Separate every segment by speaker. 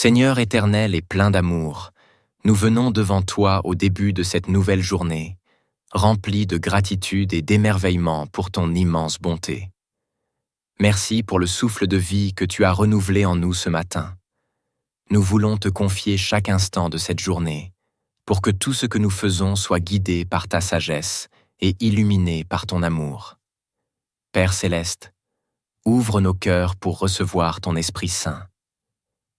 Speaker 1: Seigneur éternel et plein d'amour, nous venons devant toi au début de cette nouvelle journée, remplis de gratitude et d'émerveillement pour ton immense bonté. Merci pour le souffle de vie que tu as renouvelé en nous ce matin. Nous voulons te confier chaque instant de cette journée, pour que tout ce que nous faisons soit guidé par ta sagesse et illuminé par ton amour. Père céleste, ouvre nos cœurs pour recevoir ton Esprit Saint.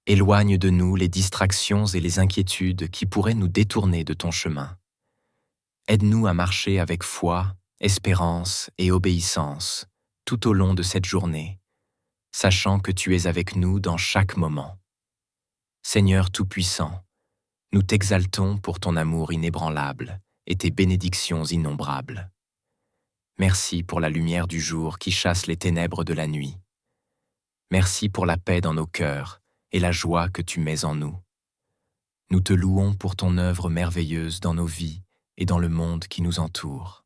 Speaker 1: Éloigne de nous les distractions et les inquiétudes qui pourraient nous détourner de ton chemin. Aide-nous à marcher avec foi, espérance et obéissance tout au long de cette journée, sachant que tu es avec nous dans chaque moment. Seigneur Tout-Puissant, nous t'exaltons pour ton amour inébranlable et tes bénédictions innombrables. Merci pour la lumière du jour qui chasse les ténèbres de la nuit. Merci pour la paix dans nos cœurs et la joie que tu mets en nous. Nous te louons pour ton œuvre merveilleuse dans nos vies et dans le monde qui nous entoure.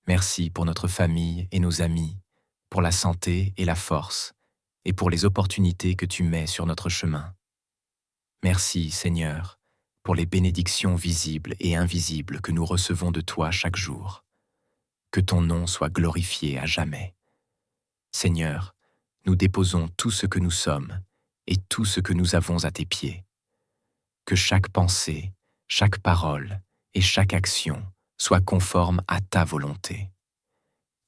Speaker 1: Merci pour notre famille et nos amis, pour la santé et la force, et pour les opportunités que tu mets sur notre chemin. Merci, Seigneur, pour les bénédictions visibles et invisibles que nous recevons de toi chaque jour. Que ton nom soit glorifié à jamais. Seigneur, nous déposons tout ce que nous sommes et tout ce que nous avons à tes pieds. Que chaque pensée, chaque parole et chaque action soit conforme à ta volonté.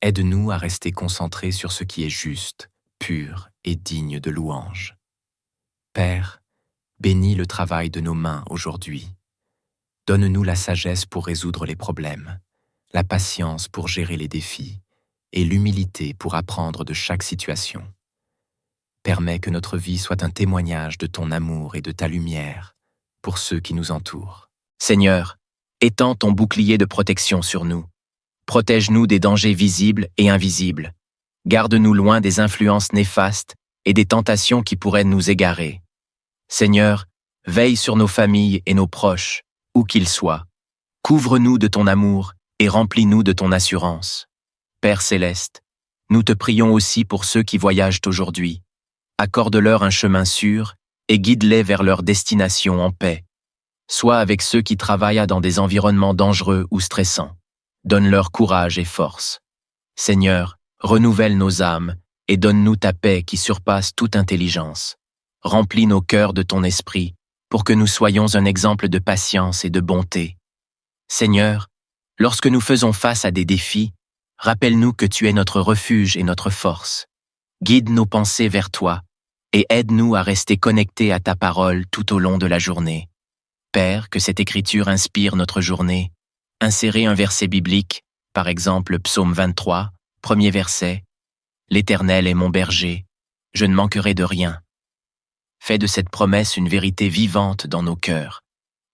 Speaker 1: Aide-nous à rester concentrés sur ce qui est juste, pur et digne de louange. Père, bénis le travail de nos mains aujourd'hui. Donne-nous la sagesse pour résoudre les problèmes, la patience pour gérer les défis et l'humilité pour apprendre de chaque situation. Permets que notre vie soit un témoignage de ton amour et de ta lumière pour ceux qui nous entourent.
Speaker 2: Seigneur, étends ton bouclier de protection sur nous. Protège-nous des dangers visibles et invisibles. Garde-nous loin des influences néfastes et des tentations qui pourraient nous égarer. Seigneur, veille sur nos familles et nos proches, où qu'ils soient. Couvre-nous de ton amour et remplis-nous de ton assurance. Père céleste, nous te prions aussi pour ceux qui voyagent aujourd'hui. Accorde-leur un chemin sûr et guide-les vers leur destination en paix. Sois avec ceux qui travaillent dans des environnements dangereux ou stressants. Donne-leur courage et force. Seigneur, renouvelle nos âmes et donne-nous ta paix qui surpasse toute intelligence. Remplis nos cœurs de ton esprit pour que nous soyons un exemple de patience et de bonté. Seigneur, lorsque nous faisons face à des défis, rappelle-nous que tu es notre refuge et notre force. Guide nos pensées vers toi et aide-nous à rester connectés à ta parole tout au long de la journée. Père, que cette écriture inspire notre journée. Insérez un verset biblique, par exemple Psaume 23, premier verset. « L'Éternel est mon berger, je ne manquerai de rien. » Fais de cette promesse une vérité vivante dans nos cœurs.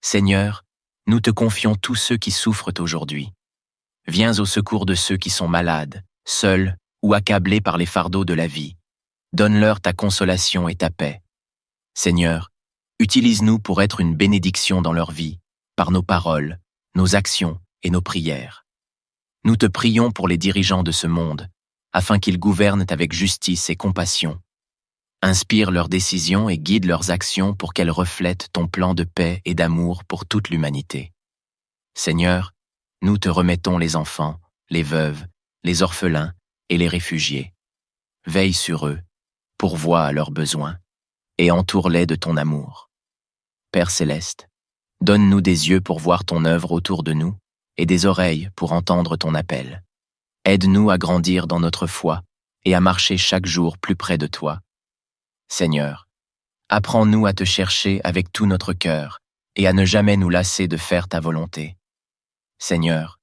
Speaker 2: Seigneur, nous te confions tous ceux qui souffrent aujourd'hui. Viens au secours de ceux qui sont malades, seuls ou accablés par les fardeaux de la vie. Donne-leur ta consolation et ta paix. Seigneur, utilise-nous pour être une bénédiction dans leur vie, par nos paroles, nos actions et nos prières. Nous te prions pour les dirigeants de ce monde, afin qu'ils gouvernent avec justice et compassion. Inspire leurs décisions et guide leurs actions pour qu'elles reflètent ton plan de paix et d'amour pour toute l'humanité. Seigneur, nous te remettons les enfants, les veuves, les orphelins et les réfugiés. Veille sur eux, pourvois à leurs besoins, et entoure-les de ton amour. Père céleste, donne-nous des yeux pour voir ton œuvre autour de nous, et des oreilles pour entendre ton appel. Aide-nous à grandir dans notre foi, et à marcher chaque jour plus près de toi. Seigneur, apprends-nous à te chercher avec tout notre cœur, et à ne jamais nous lasser de faire ta volonté. Seigneur,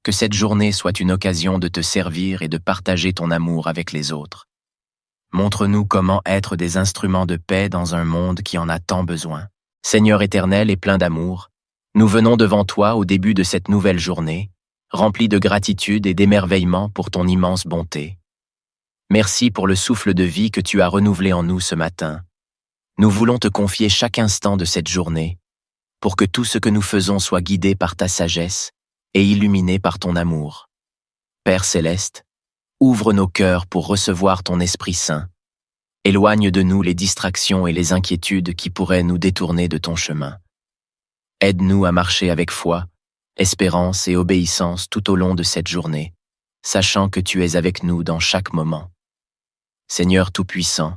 Speaker 2: que cette journée soit une occasion de te servir et de partager ton amour avec les autres. Montre-nous comment être des instruments de paix dans un monde qui en a tant besoin. Seigneur éternel et plein d'amour, nous venons devant toi au début de cette nouvelle journée, remplis de gratitude et d'émerveillement pour ton immense bonté. Merci pour le souffle de vie que tu as renouvelé en nous ce matin. Nous voulons te confier chaque instant de cette journée, pour que tout ce que nous faisons soit guidé par ta sagesse et illuminé par ton amour. Père céleste, ouvre nos cœurs pour recevoir ton Esprit Saint. Éloigne de nous les distractions et les inquiétudes qui pourraient nous détourner de ton chemin. Aide-nous à marcher avec foi, espérance et obéissance tout au long de cette journée, sachant que tu es avec nous dans chaque moment. Seigneur Tout-Puissant,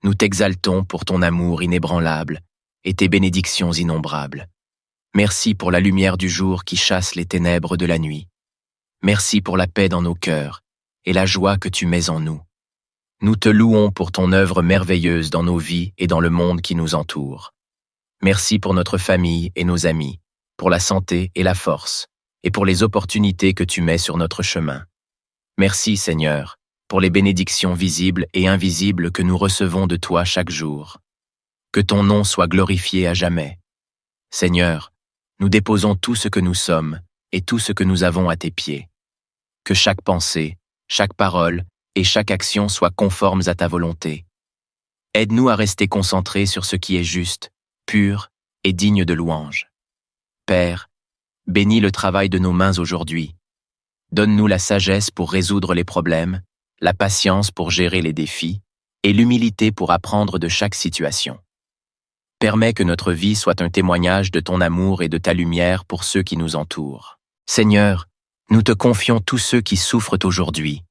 Speaker 2: nous t'exaltons pour ton amour inébranlable et tes bénédictions innombrables. Merci pour la lumière du jour qui chasse les ténèbres de la nuit. Merci pour la paix dans nos cœurs et la joie que tu mets en nous. Nous te louons pour ton œuvre merveilleuse dans nos vies et dans le monde qui nous entoure. Merci pour notre famille et nos amis, pour la santé et la force, et pour les opportunités que tu mets sur notre chemin. Merci, Seigneur, pour les bénédictions visibles et invisibles que nous recevons de toi chaque jour. Que ton nom soit glorifié à jamais. Seigneur, nous déposons tout ce que nous sommes et tout ce que nous avons à tes pieds. Que chaque pensée, chaque parole et chaque action soient conformes à ta volonté. Aide-nous à rester concentrés sur ce qui est juste, pur et digne de louange. Père, bénis le travail de nos mains aujourd'hui. Donne-nous la sagesse pour résoudre les problèmes, la patience pour gérer les défis et l'humilité pour apprendre de chaque situation. Permets que notre vie soit un témoignage de ton amour et de ta lumière pour ceux qui nous entourent. Seigneur, nous te confions tous ceux qui souffrent aujourd'hui.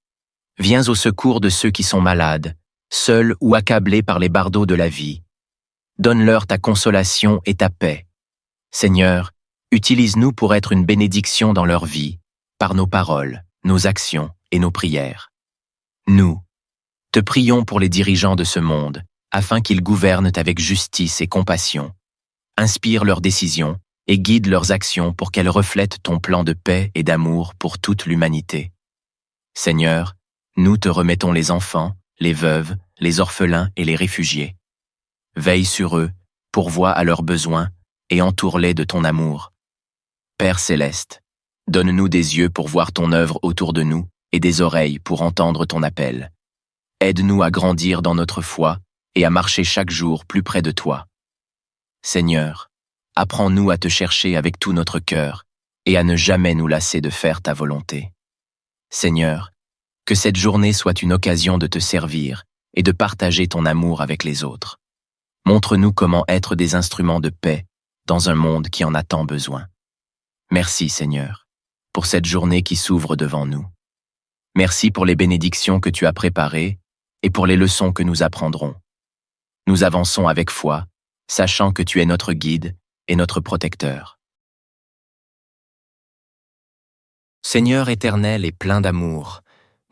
Speaker 2: Viens au secours de ceux qui sont malades, seuls ou accablés par les bardeaux de la vie. Donne-leur ta consolation et ta paix. Seigneur, utilise-nous pour être une bénédiction dans leur vie, par nos paroles, nos actions et nos prières. Nous, te prions pour les dirigeants de ce monde, afin qu'ils gouvernent avec justice et compassion. Inspire leurs décisions et guide leurs actions pour qu'elles reflètent ton plan de paix et d'amour pour toute l'humanité. Seigneur, nous te remettons les enfants, les veuves, les orphelins et les réfugiés. Veille sur eux, pourvois à leurs besoins et entoure-les de ton amour. Père céleste, donne-nous des yeux pour voir ton œuvre autour de nous et des oreilles pour entendre ton appel. Aide-nous à grandir dans notre foi et à marcher chaque jour plus près de toi. Seigneur, apprends-nous à te chercher avec tout notre cœur et à ne jamais nous lasser de faire ta volonté. Seigneur, que cette journée soit une occasion de te servir et de partager ton amour avec les autres. Montre-nous comment être des instruments de paix dans un monde qui en a tant besoin. Merci, Seigneur, pour cette journée qui s'ouvre devant nous. Merci pour les bénédictions que tu as préparées et pour les leçons que nous apprendrons. Nous avançons avec foi, sachant que tu es notre guide et notre protecteur.
Speaker 1: Seigneur éternel et plein d'amour,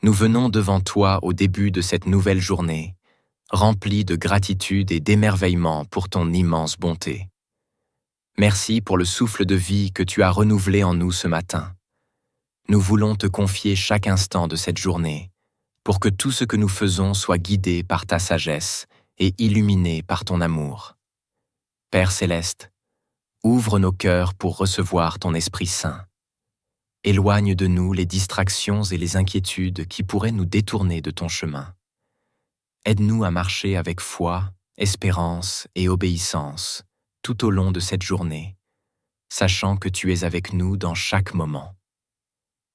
Speaker 1: nous venons devant toi au début de cette nouvelle journée, remplis de gratitude et d'émerveillement pour ton immense bonté. Merci pour le souffle de vie que tu as renouvelé en nous ce matin. Nous voulons te confier chaque instant de cette journée, pour que tout ce que nous faisons soit guidé par ta sagesse et illuminé par ton amour. Père céleste, ouvre nos cœurs pour recevoir ton Esprit Saint. Éloigne de nous les distractions et les inquiétudes qui pourraient nous détourner de ton chemin. Aide-nous à marcher avec foi, espérance et obéissance tout au long de cette journée, sachant que tu es avec nous dans chaque moment.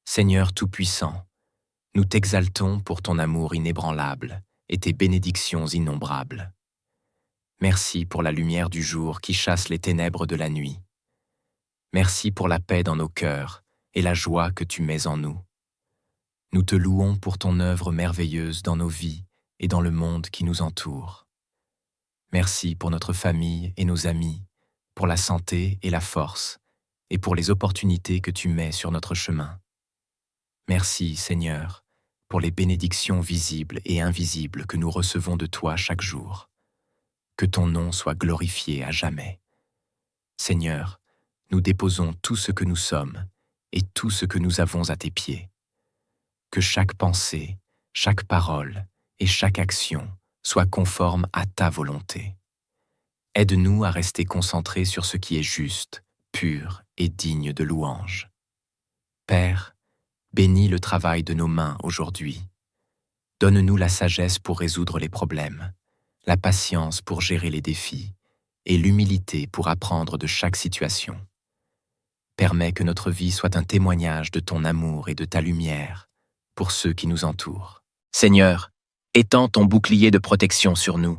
Speaker 1: Seigneur Tout-Puissant, nous t'exaltons pour ton amour inébranlable et tes bénédictions innombrables. Merci pour la lumière du jour qui chasse les ténèbres de la nuit. Merci pour la paix dans nos cœurs et la joie que tu mets en nous. Nous te louons pour ton œuvre merveilleuse dans nos vies et dans le monde qui nous entoure. Merci pour notre famille et nos amis, pour la santé et la force, et pour les opportunités que tu mets sur notre chemin. Merci, Seigneur, pour les bénédictions visibles et invisibles que nous recevons de toi chaque jour. Que ton nom soit glorifié à jamais. Seigneur, nous déposons tout ce que nous sommes et tout ce que nous avons à tes pieds. Que chaque pensée, chaque parole et chaque action soit conforme à ta volonté. Aide-nous à rester concentrés sur ce qui est juste, pur et digne de louange. Père, bénis le travail de nos mains aujourd'hui. Donne-nous la sagesse pour résoudre les problèmes, la patience pour gérer les défis et l'humilité pour apprendre de chaque situation. Permets que notre vie soit un témoignage de ton amour et de ta lumière pour ceux qui nous entourent.
Speaker 2: Seigneur, Étends ton bouclier de protection sur nous.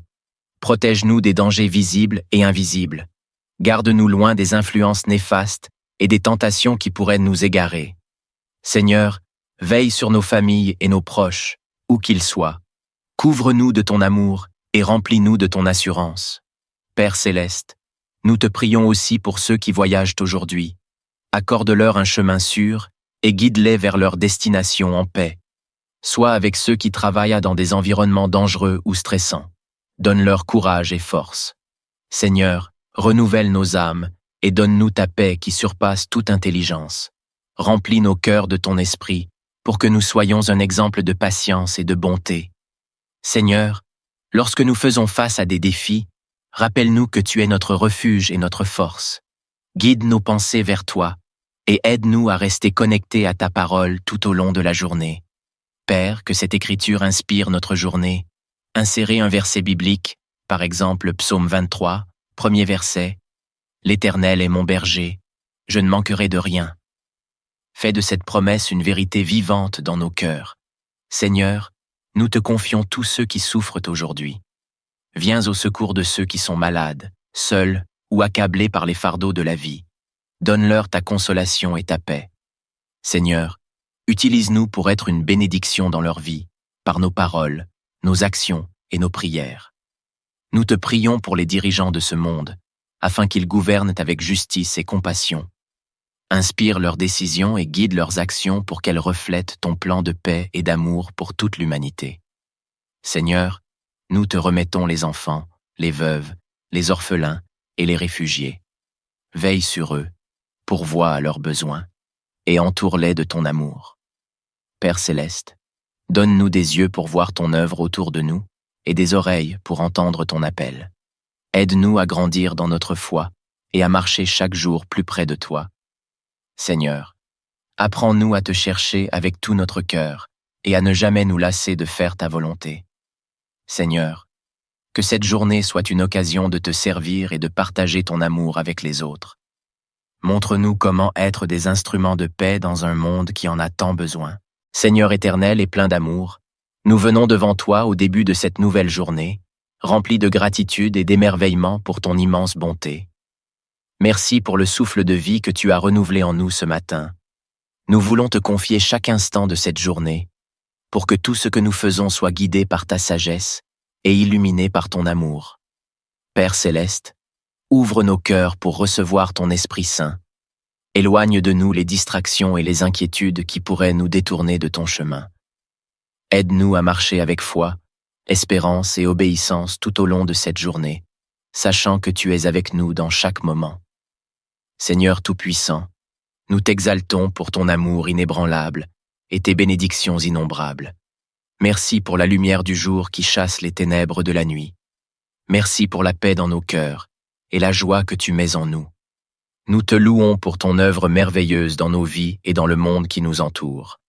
Speaker 2: Protège-nous des dangers visibles et invisibles. Garde-nous loin des influences néfastes et des tentations qui pourraient nous égarer. Seigneur, veille sur nos familles et nos proches, où qu'ils soient. Couvre-nous de ton amour et remplis-nous de ton assurance. Père céleste, nous te prions aussi pour ceux qui voyagent aujourd'hui. Accorde-leur un chemin sûr et guide-les vers leur destination en paix. Sois avec ceux qui travaillent dans des environnements dangereux ou stressants. Donne-leur courage et force. Seigneur, renouvelle nos âmes et donne-nous ta paix qui surpasse toute intelligence. Remplis nos cœurs de ton esprit pour que nous soyons un exemple de patience et de bonté. Seigneur, lorsque nous faisons face à des défis, rappelle-nous que tu es notre refuge et notre force. Guide nos pensées vers toi et aide-nous à rester connectés à ta parole tout au long de la journée. Père, que cette écriture inspire notre journée. Insérez un verset biblique, par exemple Psaume 23, premier verset. « L'Éternel est mon berger, je ne manquerai de rien. » Fais de cette promesse une vérité vivante dans nos cœurs. Seigneur, nous te confions tous ceux qui souffrent aujourd'hui. Viens au secours de ceux qui sont malades, seuls ou accablés par les fardeaux de la vie. Donne-leur ta consolation et ta paix. Seigneur, utilise-nous pour être une bénédiction dans leur vie, par nos paroles, nos actions et nos prières. Nous te prions pour les dirigeants de ce monde, afin qu'ils gouvernent avec justice et compassion. Inspire leurs décisions et guide leurs actions pour qu'elles reflètent ton plan de paix et d'amour pour toute l'humanité. Seigneur, nous te remettons les enfants, les veuves, les orphelins et les réfugiés. Veille sur eux, pourvois à leurs besoins, et entoure-les de ton amour. Père céleste, donne-nous des yeux pour voir ton œuvre autour de nous et des oreilles pour entendre ton appel. Aide-nous à grandir dans notre foi et à marcher chaque jour plus près de toi. Seigneur, apprends-nous à te chercher avec tout notre cœur et à ne jamais nous lasser de faire ta volonté. Seigneur, que cette journée soit une occasion de te servir et de partager ton amour avec les autres. Montre-nous comment être des instruments de paix dans un monde qui en a tant besoin. Seigneur éternel et plein d'amour, nous venons devant toi au début de cette nouvelle journée, remplis de gratitude et d'émerveillement pour ton immense bonté. Merci pour le souffle de vie que tu as renouvelé en nous ce matin. Nous voulons te confier chaque instant de cette journée, pour que tout ce que nous faisons soit guidé par ta sagesse et illuminé par ton amour. Père céleste, ouvre nos cœurs pour recevoir ton Esprit Saint. Éloigne de nous les distractions et les inquiétudes qui pourraient nous détourner de ton chemin. Aide-nous à marcher avec foi, espérance et obéissance tout au long de cette journée, sachant que tu es avec nous dans chaque moment. Seigneur Tout-Puissant, nous t'exaltons pour ton amour inébranlable et tes bénédictions innombrables. Merci pour la lumière du jour qui chasse les ténèbres de la nuit. Merci pour la paix dans nos cœurs et la joie que tu mets en nous. Nous te louons pour ton œuvre merveilleuse dans nos vies et dans le monde qui nous entoure.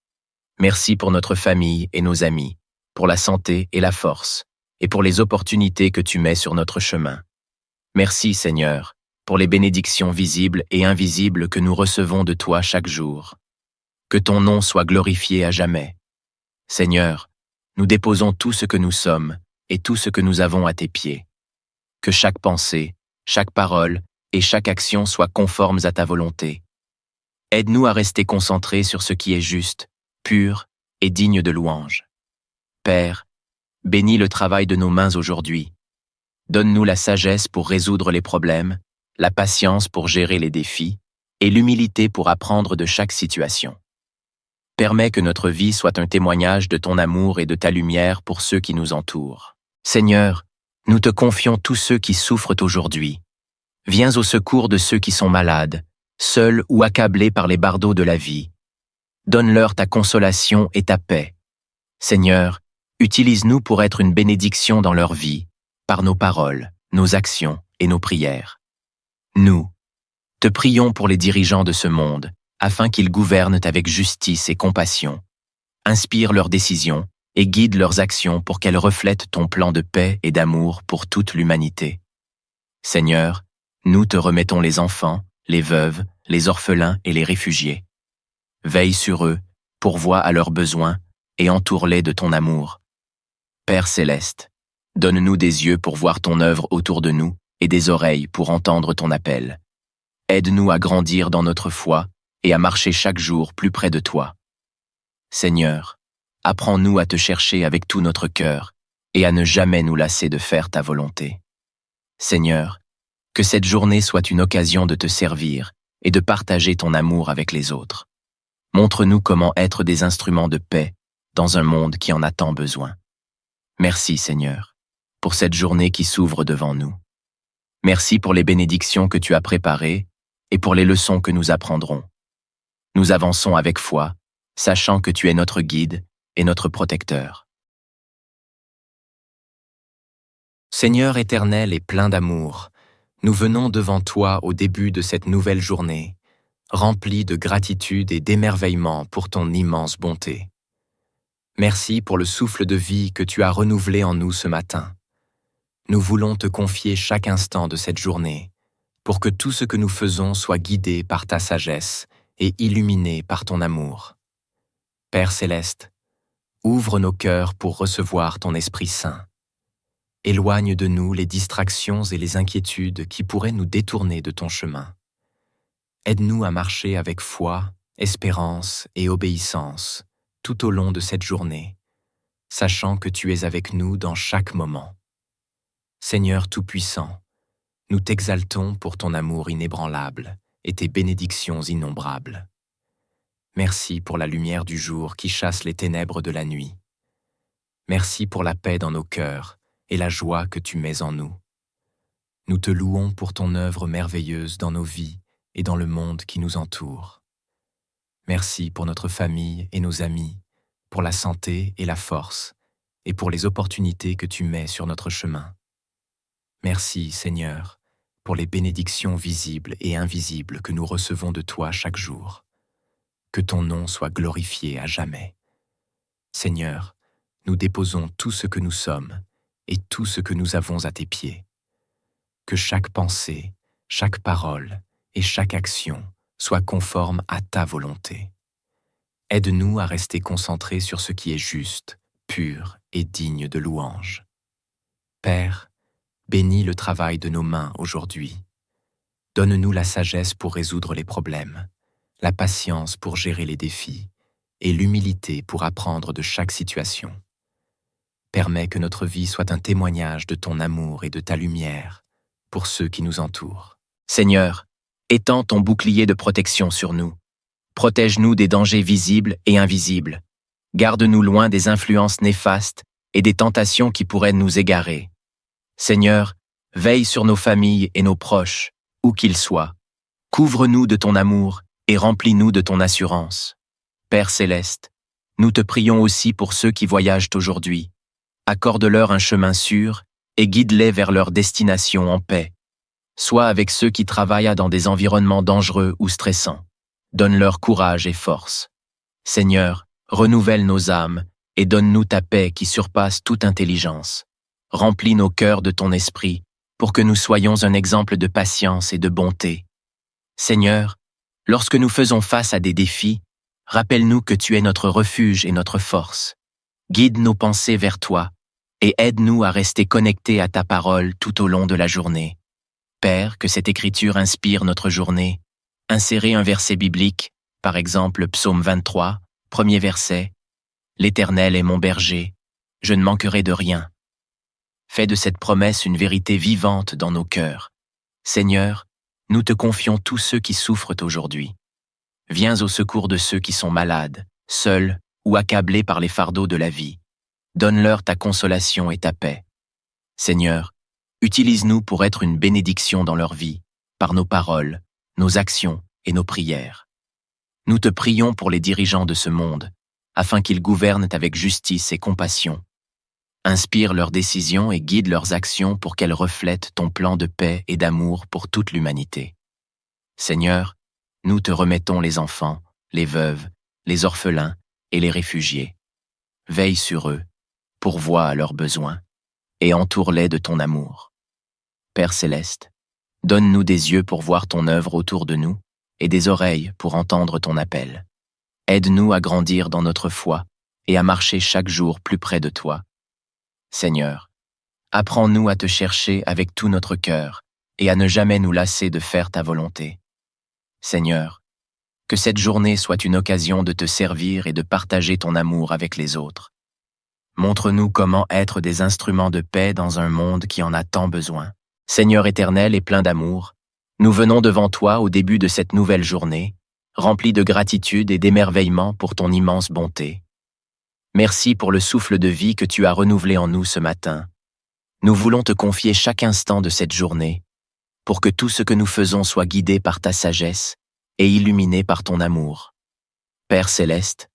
Speaker 2: Merci pour notre famille et nos amis, pour la santé et la force, et pour les opportunités que tu mets sur notre chemin. Merci, Seigneur, pour les bénédictions visibles et invisibles que nous recevons de toi chaque jour. Que ton nom soit glorifié à jamais. Seigneur, nous déposons tout ce que nous sommes et tout ce que nous avons à tes pieds. Que chaque pensée, chaque parole et chaque action soient conformes à ta volonté. Aide-nous à rester concentrés sur ce qui est juste, pur et digne de louange. Père, bénis le travail de nos mains aujourd'hui. Donne-nous la sagesse pour résoudre les problèmes, la patience pour gérer les défis et l'humilité pour apprendre de chaque situation. Permets que notre vie soit un témoignage de ton amour et de ta lumière pour ceux qui nous entourent. Seigneur, nous te confions tous ceux qui souffrent aujourd'hui. Viens au secours de ceux qui sont malades, seuls ou accablés par les bardeaux de la vie. Donne-leur ta consolation et ta paix. Seigneur, utilise-nous pour être une bénédiction dans leur vie, par nos paroles, nos actions et nos prières. Nous te prions pour les dirigeants de ce monde, afin qu'ils gouvernent avec justice et compassion. Inspire leurs décisions et guide leurs actions pour qu'elles reflètent ton plan de paix et d'amour pour toute l'humanité. Seigneur, nous te remettons les enfants, les veuves, les orphelins et les réfugiés. Veille sur eux, pourvois à leurs besoins et entoure-les de ton amour. Père céleste, donne-nous des yeux pour voir ton œuvre autour de nous et des oreilles pour entendre ton appel. Aide-nous à grandir dans notre foi et à marcher chaque jour plus près de toi. Seigneur, apprends-nous à te chercher avec tout notre cœur et à ne jamais nous lasser de faire ta volonté. Seigneur, que cette journée soit une occasion de te servir et de partager ton amour avec les autres. Montre-nous comment être des instruments de paix dans un monde qui en a tant besoin. Merci Seigneur, pour cette journée qui s'ouvre devant nous. Merci pour les bénédictions que tu as préparées et pour les leçons que nous apprendrons. Nous avançons avec foi, sachant que tu es notre guide et notre protecteur.
Speaker 1: Seigneur éternel et plein d'amour, nous venons devant toi au début de cette nouvelle journée, remplis de gratitude et d'émerveillement pour ton immense bonté. Merci pour le souffle de vie que tu as renouvelé en nous ce matin. Nous voulons te confier chaque instant de cette journée, pour que tout ce que nous faisons soit guidé par ta sagesse et illuminé par ton amour. Père céleste, ouvre nos cœurs pour recevoir ton Esprit Saint. Éloigne de nous les distractions et les inquiétudes qui pourraient nous détourner de ton chemin. Aide-nous à marcher avec foi, espérance et obéissance tout au long de cette journée, sachant que tu es avec nous dans chaque moment. Seigneur Tout-Puissant, nous t'exaltons pour ton amour inébranlable et tes bénédictions innombrables. Merci pour la lumière du jour qui chasse les ténèbres de la nuit. Merci pour la paix dans nos cœurs et la joie que tu mets en nous. Nous te louons pour ton œuvre merveilleuse dans nos vies et dans le monde qui nous entoure. Merci pour notre famille et nos amis, pour la santé et la force, et pour les opportunités que tu mets sur notre chemin. Merci, Seigneur, pour les bénédictions visibles et invisibles que nous recevons de toi chaque jour. Que ton nom soit glorifié à jamais. Seigneur, nous déposons tout ce que nous sommes et tout ce que nous avons à tes pieds. Que chaque pensée, chaque parole et chaque action soit conforme à ta volonté. Aide-nous à rester concentrés sur ce qui est juste, pur et digne de louange. Père, bénis le travail de nos mains aujourd'hui. Donne-nous la sagesse pour résoudre les problèmes, la patience pour gérer les défis et l'humilité pour apprendre de chaque situation. Permets que notre vie soit un témoignage de ton amour et de ta lumière pour ceux qui nous entourent.
Speaker 2: Seigneur, étends ton bouclier de protection sur nous. Protège-nous des dangers visibles et invisibles. Garde-nous loin des influences néfastes et des tentations qui pourraient nous égarer. Seigneur, veille sur nos familles et nos proches, où qu'ils soient. Couvre-nous de ton amour et remplis-nous de ton assurance. Père céleste, nous te prions aussi pour ceux qui voyagent aujourd'hui. Accorde-leur un chemin sûr et guide-les vers leur destination en paix. Sois avec ceux qui travaillent dans des environnements dangereux ou stressants. Donne-leur courage et force. Seigneur, renouvelle nos âmes et donne-nous ta paix qui surpasse toute intelligence. Remplis nos cœurs de ton esprit pour que nous soyons un exemple de patience et de bonté. Seigneur, lorsque nous faisons face à des défis, rappelle-nous que tu es notre refuge et notre force. Guide nos pensées vers toi et aide-nous à rester connectés à ta parole tout au long de la journée. Père, que cette écriture inspire notre journée. Insérez un verset biblique, par exemple Psaume 23, premier verset. « L'Éternel est mon berger, je ne manquerai de rien. » Fais de cette promesse une vérité vivante dans nos cœurs. Seigneur, nous te confions tous ceux qui souffrent aujourd'hui. Viens au secours de ceux qui sont malades, seuls ou accablés par les fardeaux de la vie. Donne-leur ta consolation et ta paix. Seigneur, utilise-nous pour être une bénédiction dans leur vie, par nos paroles, nos actions et nos prières. Nous te prions pour les dirigeants de ce monde, afin qu'ils gouvernent avec justice et compassion. Inspire leurs décisions et guide leurs actions pour qu'elles reflètent ton plan de paix et d'amour pour toute l'humanité. Seigneur, nous te remettons les enfants, les veuves, les orphelins et les réfugiés. Veille sur eux, pourvois à leurs besoins, et entoure-les de ton amour. Père céleste, donne-nous des yeux pour voir ton œuvre autour de nous et des oreilles pour entendre ton appel. Aide-nous à grandir dans notre foi et à marcher chaque jour plus près de toi. Seigneur, apprends-nous à te chercher avec tout notre cœur et à ne jamais nous lasser de faire ta volonté. Seigneur, que cette journée soit une occasion de te servir et de partager ton amour avec les autres. Montre-nous comment être des instruments de paix dans un monde qui en a tant besoin. Seigneur éternel et plein d'amour, nous venons devant toi au début de cette nouvelle journée, remplis de gratitude et d'émerveillement pour ton immense bonté. Merci pour le souffle de vie que tu as renouvelé en nous ce matin. Nous voulons te confier chaque instant de cette journée, pour que tout ce que nous faisons soit guidé par ta sagesse et illuminé par ton amour. Père céleste,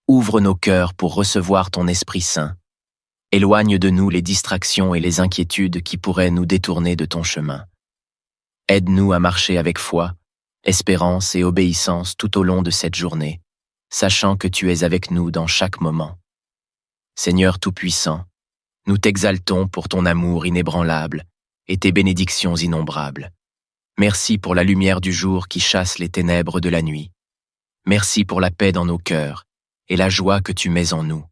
Speaker 2: ouvre nos cœurs pour recevoir ton Esprit Saint. Éloigne de nous les distractions et les inquiétudes qui pourraient nous détourner de ton chemin. Aide-nous à marcher avec foi, espérance et obéissance tout au long de cette journée, sachant que tu es avec nous dans chaque moment. Seigneur Tout-Puissant, nous t'exaltons pour ton amour inébranlable et tes bénédictions innombrables. Merci pour la lumière du jour qui chasse les ténèbres de la nuit. Merci pour la paix dans nos cœurs et la joie que tu mets en nous.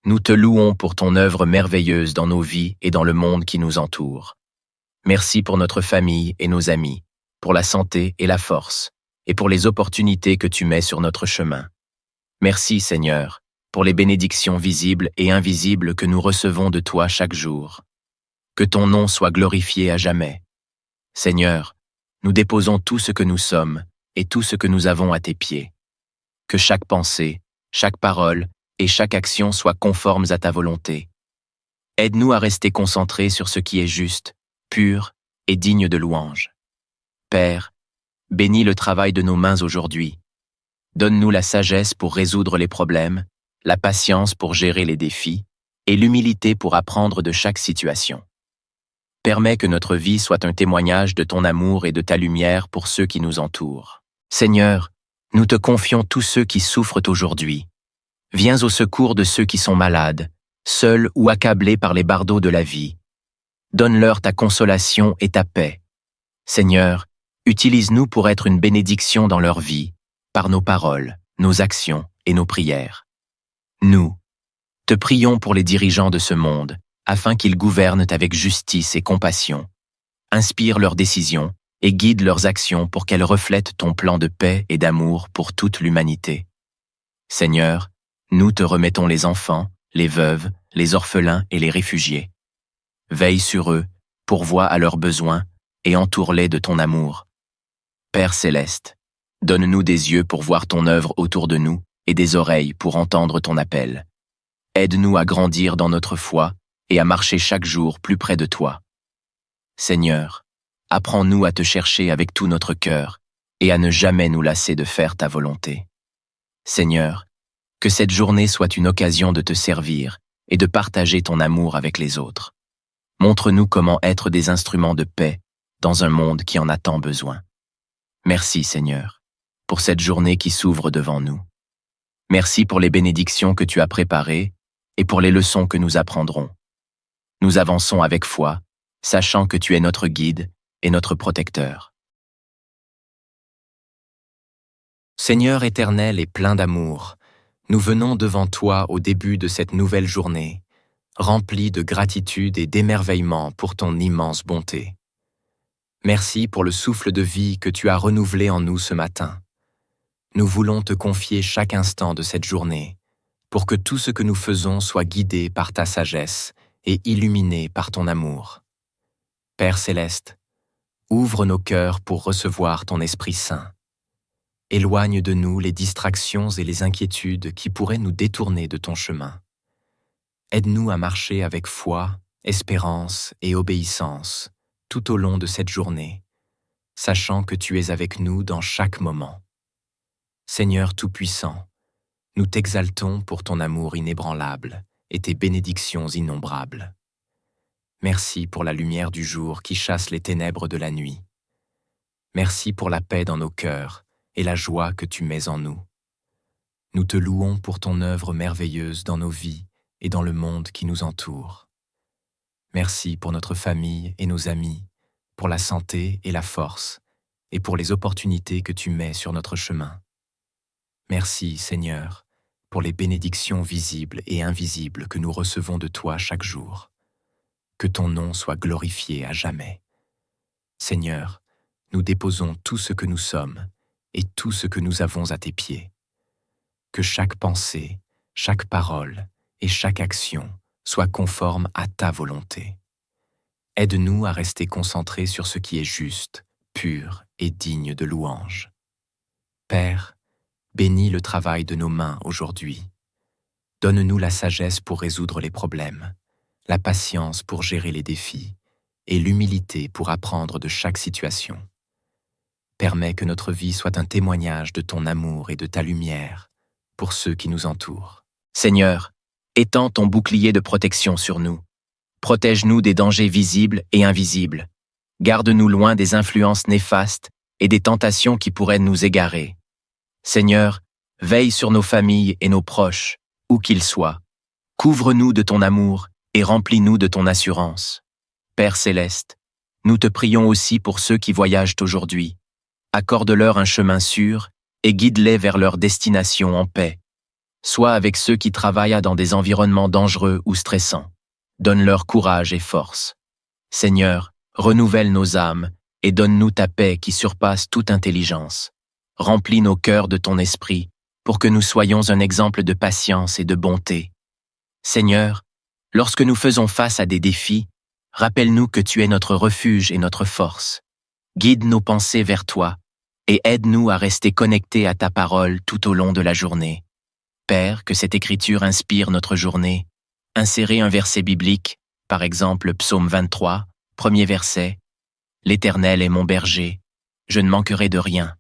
Speaker 2: Nous te louons pour ton œuvre merveilleuse dans nos vies et dans le monde qui nous entoure. Merci pour notre famille et nos amis, pour la santé et la force, et pour les opportunités que tu mets sur notre chemin. Merci, Seigneur, pour les bénédictions visibles et invisibles que nous recevons de toi chaque jour. Que ton nom soit glorifié à jamais. Seigneur, nous déposons tout ce que nous sommes et tout ce que nous avons à tes pieds. Que chaque pensée, chaque parole et chaque action soient conformes à ta volonté. Aide-nous à rester concentrés sur ce qui est juste, pur et digne de louange. Père, bénis le travail de nos mains aujourd'hui. Donne-nous la sagesse pour résoudre les problèmes, la patience pour gérer les défis et l'humilité pour apprendre de chaque situation. Permets que notre vie soit un témoignage de ton amour et de ta lumière pour ceux qui nous entourent. Seigneur, nous te confions tous ceux qui souffrent aujourd'hui. Viens au secours de ceux qui sont malades, seuls ou accablés par les bardeaux de la vie. Donne-leur ta consolation et ta paix. Seigneur, utilise-nous pour être une bénédiction dans leur vie, par nos paroles, nos actions et nos prières. Nous, te prions pour les dirigeants de ce monde, afin qu'ils gouvernent avec justice et compassion. Inspire leurs décisions et guide leurs actions pour qu'elles reflètent ton plan de paix et d'amour pour toute l'humanité. Seigneur, nous te remettons les enfants, les veuves, les orphelins et les réfugiés. Veille sur eux, pourvois à leurs besoins et entoure-les de ton amour. Père céleste, donne-nous des yeux pour voir ton œuvre autour de nous et des oreilles pour entendre ton appel. Aide-nous à grandir dans notre foi et à marcher chaque jour plus près de toi. Seigneur, apprends-nous à te chercher avec tout notre cœur et à ne jamais nous lasser de faire ta volonté. Seigneur, que cette journée soit une occasion de te servir et de partager ton amour avec les autres. Montre-nous comment être des instruments de paix dans un monde qui en a tant besoin. Merci, Seigneur, pour cette journée qui s'ouvre devant nous. Merci pour les bénédictions que tu as préparées et pour les leçons que nous apprendrons. Nous avançons avec foi, sachant que tu es notre guide et notre protecteur.
Speaker 1: Seigneur éternel et plein d'amour, nous venons devant toi au début de cette nouvelle journée, remplis de gratitude et d'émerveillement pour ton immense bonté. Merci pour le souffle de vie que tu as renouvelé en nous ce matin. Nous voulons te confier chaque instant de cette journée, pour que tout ce que nous faisons soit guidé par ta sagesse et illuminé par ton amour. Père céleste, ouvre nos cœurs pour recevoir ton Esprit Saint. Éloigne de nous les distractions et les inquiétudes qui pourraient nous détourner de ton chemin. Aide-nous à marcher avec foi, espérance et obéissance tout au long de cette journée, sachant que tu es avec nous dans chaque moment. Seigneur Tout-Puissant, nous t'exaltons pour ton amour inébranlable et tes bénédictions innombrables. Merci pour la lumière du jour qui chasse les ténèbres de la nuit. Merci pour la paix dans nos cœurs et la joie que tu mets en nous. Nous te louons pour ton œuvre merveilleuse dans nos vies et dans le monde qui nous entoure. Merci pour notre famille et nos amis, pour la santé et la force, et pour les opportunités que tu mets sur notre chemin. Merci, Seigneur, pour les bénédictions visibles et invisibles que nous recevons de toi chaque jour. Que ton nom soit glorifié à jamais. Seigneur, nous déposons tout ce que nous sommes et tout ce que nous avons à tes pieds. Que chaque pensée, chaque parole et chaque action soit conforme à ta volonté. Aide-nous à rester concentrés sur ce qui est juste, pur et digne de louange. Père, bénis le travail de nos mains aujourd'hui. Donne-nous la sagesse pour résoudre les problèmes, la patience pour gérer les défis et l'humilité pour apprendre de chaque situation. Permets que notre vie soit un témoignage de ton amour et de ta lumière pour ceux qui nous entourent.
Speaker 2: Seigneur, étends ton bouclier de protection sur nous. Protège-nous des dangers visibles et invisibles. Garde-nous loin des influences néfastes et des tentations qui pourraient nous égarer. Seigneur, veille sur nos familles et nos proches, où qu'ils soient. Couvre-nous de ton amour et remplis-nous de ton assurance. Père céleste, nous te prions aussi pour ceux qui voyagent aujourd'hui. Accorde-leur un chemin sûr et guide-les vers leur destination en paix. Sois avec ceux qui travaillent dans des environnements dangereux ou stressants. Donne-leur courage et force. Seigneur, renouvelle nos âmes et donne-nous ta paix qui surpasse toute intelligence. Remplis nos cœurs de ton esprit pour que nous soyons un exemple de patience et de bonté. Seigneur, lorsque nous faisons face à des défis, rappelle-nous que tu es notre refuge et notre force. Guide nos pensées vers toi et aide-nous à rester connectés à ta parole tout au long de la journée. Père, que cette écriture inspire notre journée. Insérez un verset biblique, par exemple Psaume 23, premier verset. « L'Éternel est mon berger, je ne manquerai de rien. »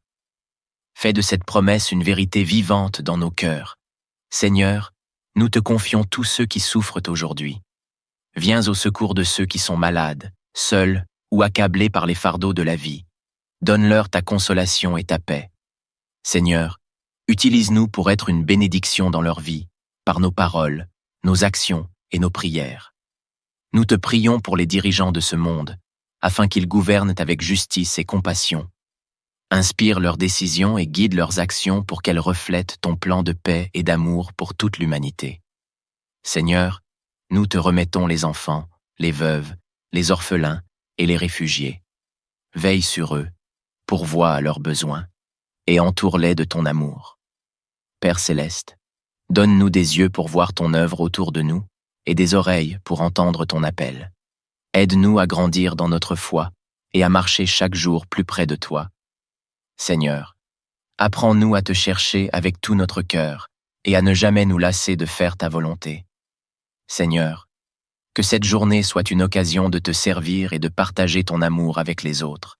Speaker 2: Fais de cette promesse une vérité vivante dans nos cœurs. Seigneur, nous te confions tous ceux qui souffrent aujourd'hui. Viens au secours de ceux qui sont malades, seuls ou accablés par les fardeaux de la vie. Donne-leur ta consolation et ta paix. Seigneur, utilise-nous pour être une bénédiction dans leur vie, par nos paroles, nos actions et nos prières. Nous te prions pour les dirigeants de ce monde, afin qu'ils gouvernent avec justice et compassion. Inspire leurs décisions et guide leurs actions pour qu'elles reflètent ton plan de paix et d'amour pour toute l'humanité. Seigneur, nous te remettons les enfants, les veuves, les orphelins et les réfugiés. Veille sur eux, pourvois à leurs besoins, et entoure-les de ton amour. Père céleste, donne-nous des yeux pour voir ton œuvre autour de nous et des oreilles pour entendre ton appel. Aide-nous à grandir dans notre foi et à marcher chaque jour plus près de toi. Seigneur, apprends-nous à te chercher avec tout notre cœur et à ne jamais nous lasser de faire ta volonté. Seigneur, que cette journée soit une occasion de te servir et de partager ton amour avec les autres.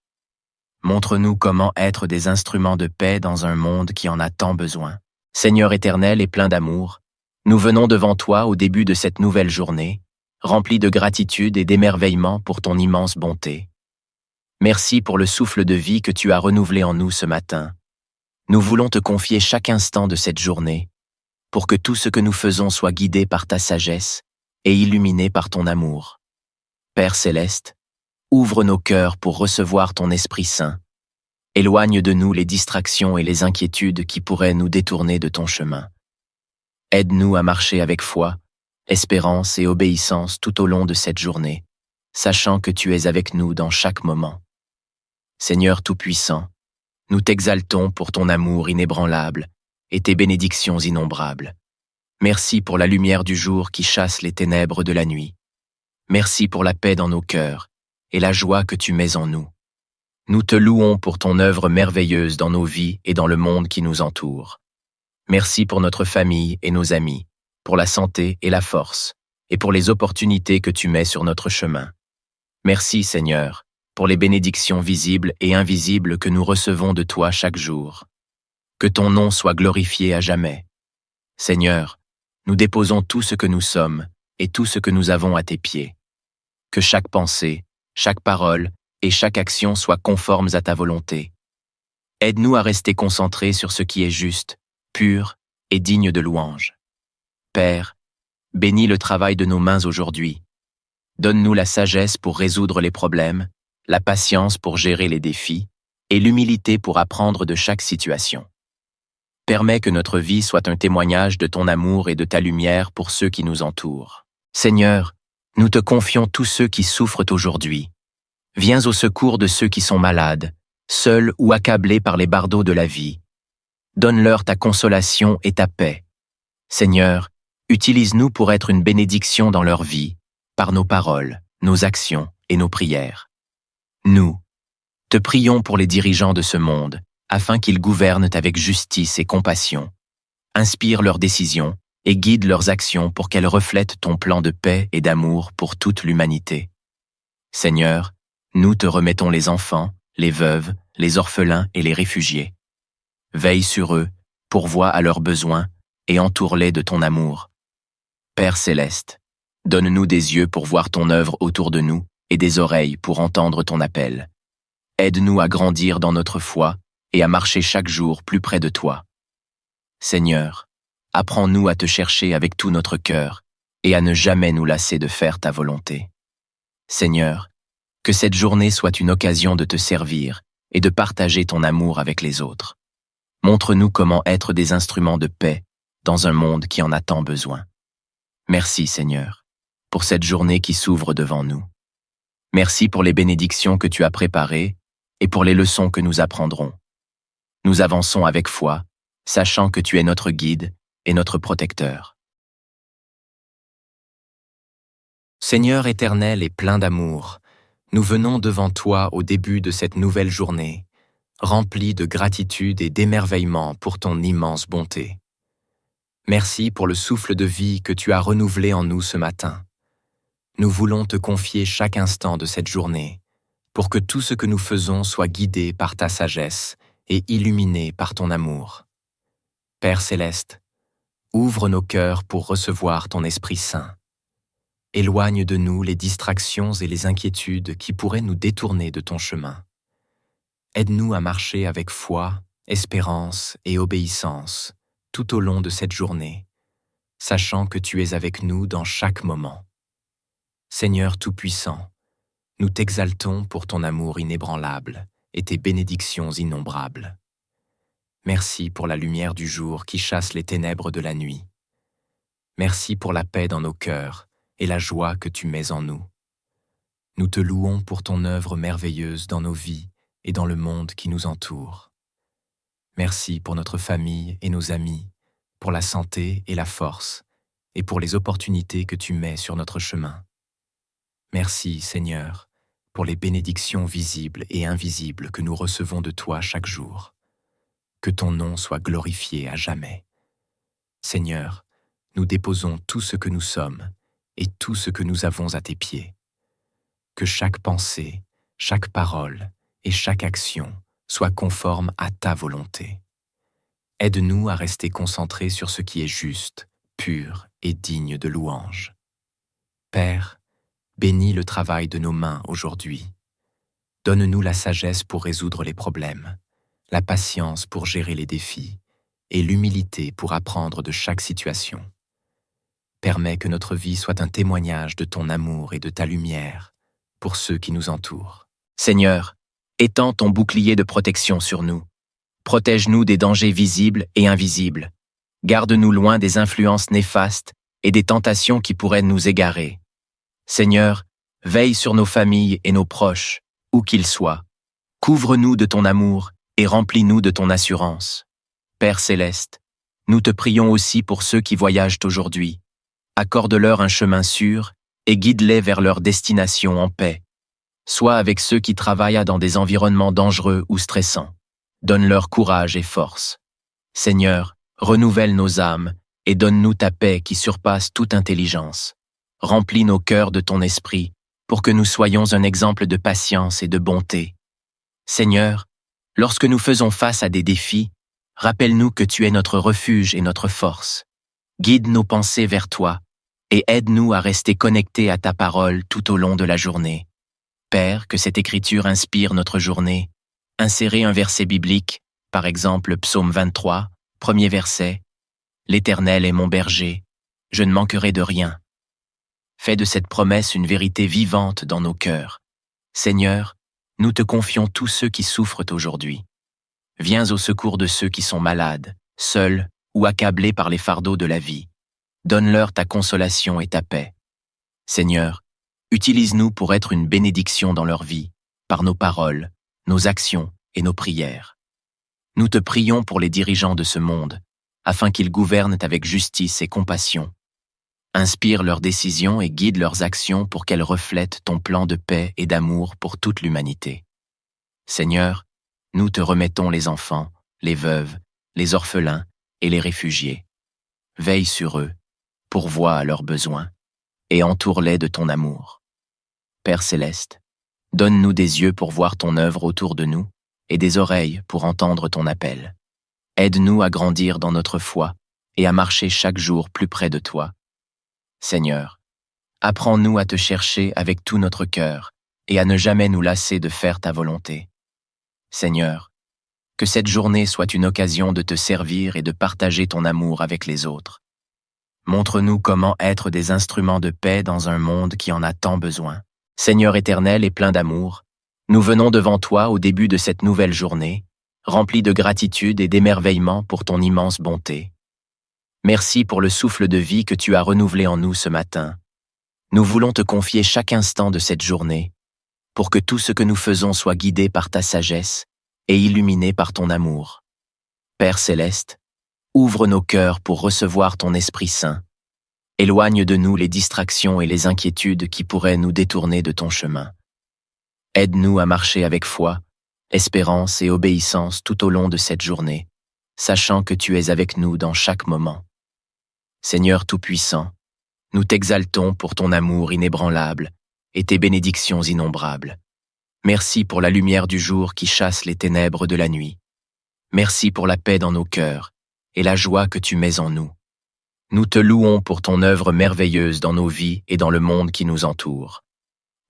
Speaker 2: Montre-nous comment être des instruments de paix dans un monde qui en a tant besoin. Seigneur éternel et plein d'amour, nous venons devant toi au début de cette nouvelle journée, remplis de gratitude et d'émerveillement pour ton immense bonté. Merci pour le souffle de vie que tu as renouvelé en nous ce matin. Nous voulons te confier chaque instant de cette journée, pour que tout ce que nous faisons soit guidé par ta sagesse et illuminé par ton amour. Père céleste, ouvre nos cœurs pour recevoir ton Esprit Saint. Éloigne de nous les distractions et les inquiétudes qui pourraient nous détourner de ton chemin. Aide-nous à marcher avec foi, espérance et obéissance tout au long de cette journée, sachant que tu es avec nous dans chaque moment. Seigneur Tout-Puissant, nous t'exaltons pour ton amour inébranlable et tes bénédictions innombrables. Merci pour la lumière du jour qui chasse les ténèbres de la nuit. Merci pour la paix dans nos cœurs et la joie que tu mets en nous. Nous te louons pour ton œuvre merveilleuse dans nos vies et dans le monde qui nous entoure. Merci pour notre famille et nos amis, pour la santé et la force, et pour les opportunités que tu mets sur notre chemin. Merci, Seigneur, pour les bénédictions visibles et invisibles que nous recevons de toi chaque jour. Que ton nom soit glorifié à jamais. Seigneur, nous déposons tout ce que nous sommes et tout ce que nous avons à tes pieds. Que chaque pensée, chaque parole et chaque action soient conformes à ta volonté. Aide-nous à rester concentrés sur ce qui est juste, pur et digne de louange. Père, bénis le travail de nos mains aujourd'hui. Donne-nous la sagesse pour résoudre les problèmes, la patience pour gérer les défis et l'humilité pour apprendre de chaque situation. Permets que notre vie soit un témoignage de ton amour et de ta lumière pour ceux qui nous entourent. Seigneur, nous te confions tous ceux qui souffrent aujourd'hui. Viens au secours de ceux qui sont malades, seuls ou accablés par les bardeaux de la vie. Donne-leur ta consolation et ta paix. Seigneur, utilise-nous pour être une bénédiction dans leur vie, par nos paroles, nos actions et nos prières. Nous, te prions pour les dirigeants de ce monde, afin qu'ils gouvernent avec justice et compassion. Inspire leurs décisions et guide leurs actions pour qu'elles reflètent ton plan de paix et d'amour pour toute l'humanité. Seigneur, nous te remettons les enfants, les veuves, les orphelins et les réfugiés. Veille sur eux, pourvois à leurs besoins et entoure-les de ton amour. Père céleste, donne-nous des yeux pour voir ton œuvre autour de nous et des oreilles pour entendre ton appel. Aide-nous à grandir dans notre foi et à marcher chaque jour plus près de toi. Seigneur, apprends-nous à te chercher avec tout notre cœur et à ne jamais nous lasser de faire ta volonté. Seigneur, que cette journée soit une occasion de te servir et de partager ton amour avec les autres. Montre-nous comment être des instruments de paix dans un monde qui en a tant besoin. Merci, Seigneur, pour cette journée qui s'ouvre devant nous. Merci pour les bénédictions que tu as préparées et pour les leçons que nous apprendrons. Nous avançons avec foi, sachant que tu es notre guide et notre protecteur.
Speaker 1: Seigneur éternel et plein d'amour, nous venons devant toi au début de cette nouvelle journée, remplis de gratitude et d'émerveillement pour ton immense bonté. Merci pour le souffle de vie que tu as renouvelé en nous ce matin. Nous voulons te confier chaque instant de cette journée, pour que tout ce que nous faisons soit guidé par ta sagesse et illuminé par ton amour. Père céleste, ouvre nos cœurs pour recevoir ton Esprit Saint. Éloigne de nous les distractions et les inquiétudes qui pourraient nous détourner de ton chemin. Aide-nous à marcher avec foi, espérance et obéissance tout au long de cette journée, sachant que tu es avec nous dans chaque moment. Seigneur Tout-Puissant, nous t'exaltons pour ton amour inébranlable et tes bénédictions innombrables. Merci pour la lumière du jour qui chasse les ténèbres de la nuit. Merci pour la paix dans nos cœurs et la joie que tu mets en nous. Nous te louons pour ton œuvre merveilleuse dans nos vies et dans le monde qui nous entoure. Merci pour notre famille et nos amis, pour la santé et la force, et pour les opportunités que tu mets sur notre chemin. Merci, Seigneur, pour les bénédictions visibles et invisibles que nous recevons de toi chaque jour. Que ton nom soit glorifié à jamais. Seigneur, nous déposons tout ce que nous sommes et tout ce que nous avons à tes pieds. Que chaque pensée, chaque parole et chaque action soit conforme à ta volonté. Aide-nous à rester concentrés sur ce qui est juste, pur et digne de louange. Père, bénis le travail de nos mains aujourd'hui. Donne-nous la sagesse pour résoudre les problèmes, la patience pour gérer les défis et l'humilité pour apprendre de chaque situation. Permets que notre vie soit un témoignage de ton amour et de ta lumière pour ceux qui nous entourent.
Speaker 2: Seigneur, étends ton bouclier de protection sur nous. Protège-nous des dangers visibles et invisibles. Garde-nous loin des influences néfastes et des tentations qui pourraient nous égarer. Seigneur, veille sur nos familles et nos proches, où qu'ils soient. Couvre-nous de ton amour et remplis-nous de ton assurance. Père céleste, nous te prions aussi pour ceux qui voyagent aujourd'hui. Accorde-leur un chemin sûr et guide-les vers leur destination en paix. Sois avec ceux qui travaillent dans des environnements dangereux ou stressants. Donne-leur courage et force. Seigneur, renouvelle nos âmes et donne-nous ta paix qui surpasse toute intelligence. Remplis nos cœurs de ton esprit pour que nous soyons un exemple de patience et de bonté. Seigneur, lorsque nous faisons face à des défis, rappelle-nous que tu es notre refuge et notre force. Guide nos pensées vers toi et aide-nous à rester connectés à ta parole tout au long de la journée. Père, que cette écriture inspire notre journée. Insérez un verset biblique, par exemple Psaume 23, premier verset. « L'Éternel est mon berger, je ne manquerai de rien. » Fais de cette promesse une vérité vivante dans nos cœurs. Seigneur, nous te confions tous ceux qui souffrent aujourd'hui. Viens au secours de ceux qui sont malades, seuls ou accablés par les fardeaux de la vie. Donne-leur ta consolation et ta paix. Seigneur, utilise-nous pour être une bénédiction dans leur vie, par nos paroles, nos actions et nos prières. Nous te prions pour les dirigeants de ce monde, afin qu'ils gouvernent avec justice et compassion. Inspire leurs décisions et guide leurs actions pour qu'elles reflètent ton plan de paix et d'amour pour toute l'humanité. Seigneur, nous te remettons les enfants, les veuves, les orphelins et les réfugiés. Veille sur eux, pourvois à leurs besoins, et entoure-les de ton amour. Père céleste, donne-nous des yeux pour voir ton œuvre autour de nous et des oreilles pour entendre ton appel. Aide-nous à grandir dans notre foi et à marcher chaque jour plus près de toi. Seigneur, apprends-nous à te chercher avec tout notre cœur et à ne jamais nous lasser de faire ta volonté. Seigneur, que cette journée soit une occasion de te servir et de partager ton amour avec les autres. Montre-nous comment être des instruments de paix dans un monde qui en a tant besoin. Seigneur éternel et plein d'amour, nous venons devant toi au début de cette nouvelle journée, remplis de gratitude et d'émerveillement pour ton immense bonté. Merci pour le souffle de vie que tu as renouvelé en nous ce matin. Nous voulons te confier chaque instant de cette journée, pour que tout ce que nous faisons soit guidé par ta sagesse et illuminé par ton amour. Père céleste, ouvre nos cœurs pour recevoir ton Esprit Saint. Éloigne de nous les distractions et les inquiétudes qui pourraient nous détourner de ton chemin. Aide-nous à marcher avec foi, espérance et obéissance tout au long de cette journée, sachant que tu es avec nous dans chaque moment. Seigneur Tout-Puissant, nous t'exaltons pour ton amour inébranlable et tes bénédictions innombrables. Merci pour la lumière du jour qui chasse les ténèbres de la nuit. Merci pour la paix dans nos cœurs et la joie que tu mets en nous. Nous te louons pour ton œuvre merveilleuse dans nos vies et dans le monde qui nous entoure.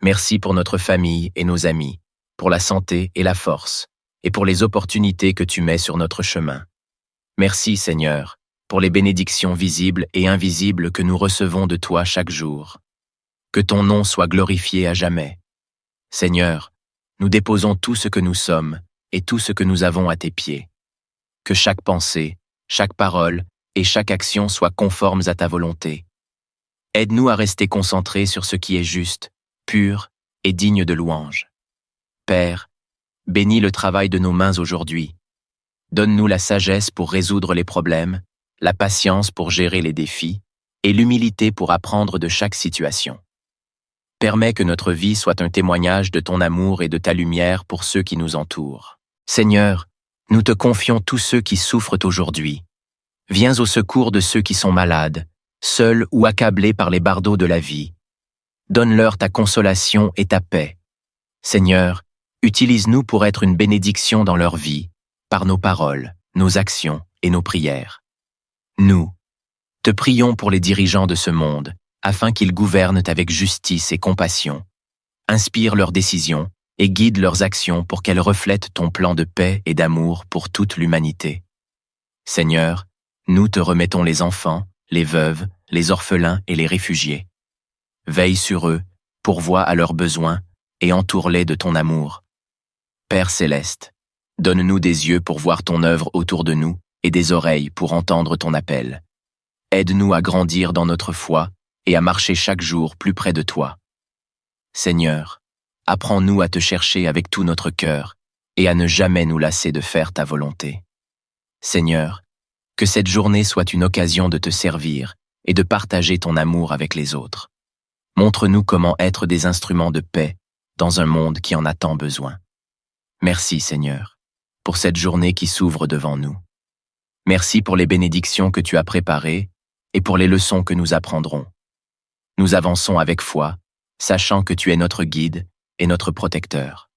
Speaker 2: Merci pour notre famille et nos amis, pour la santé et la force, et pour les opportunités que tu mets sur notre chemin. Merci, Seigneur, pour les bénédictions visibles et invisibles que nous recevons de toi chaque jour. Que ton nom soit glorifié à jamais. Seigneur, nous déposons tout ce que nous sommes et tout ce que nous avons à tes pieds. Que chaque pensée, chaque parole et chaque action soient conformes à ta volonté. Aide-nous à rester concentrés sur ce qui est juste, pur et digne de louange. Père, bénis le travail de nos mains aujourd'hui. Donne-nous la sagesse pour résoudre les problèmes, la patience pour gérer les défis et l'humilité pour apprendre de chaque situation. Permets que notre vie soit un témoignage de ton amour et de ta lumière pour ceux qui nous entourent. Seigneur, nous te confions tous ceux qui souffrent aujourd'hui. Viens au secours de ceux qui sont malades, seuls ou accablés par les bardeaux de la vie. Donne-leur ta consolation et ta paix. Seigneur, utilise-nous pour être une bénédiction dans leur vie, par nos paroles, nos actions et nos prières. Nous te prions pour les dirigeants de ce monde, afin qu'ils gouvernent avec justice et compassion. Inspire leurs décisions et guide leurs actions pour qu'elles reflètent ton plan de paix et d'amour pour toute l'humanité. Seigneur, nous te remettons les enfants, les veuves, les orphelins et les réfugiés. Veille sur eux, pourvois à leurs besoins et entoure-les de ton amour. Père céleste, donne-nous des yeux pour voir ton œuvre autour de nous et des oreilles pour entendre ton appel. Aide-nous à grandir dans notre foi et à marcher chaque jour plus près de toi. Seigneur, apprends-nous à te chercher avec tout notre cœur et à ne jamais nous lasser de faire ta volonté. Seigneur, que cette journée soit une occasion de te servir et de partager ton amour avec les autres. Montre-nous comment être des instruments de paix dans un monde qui en a tant besoin. Merci, Seigneur, pour cette journée qui s'ouvre devant nous. Merci pour les bénédictions que tu as préparées et pour les leçons que nous apprendrons. Nous avançons avec foi, sachant que tu es notre guide et notre protecteur.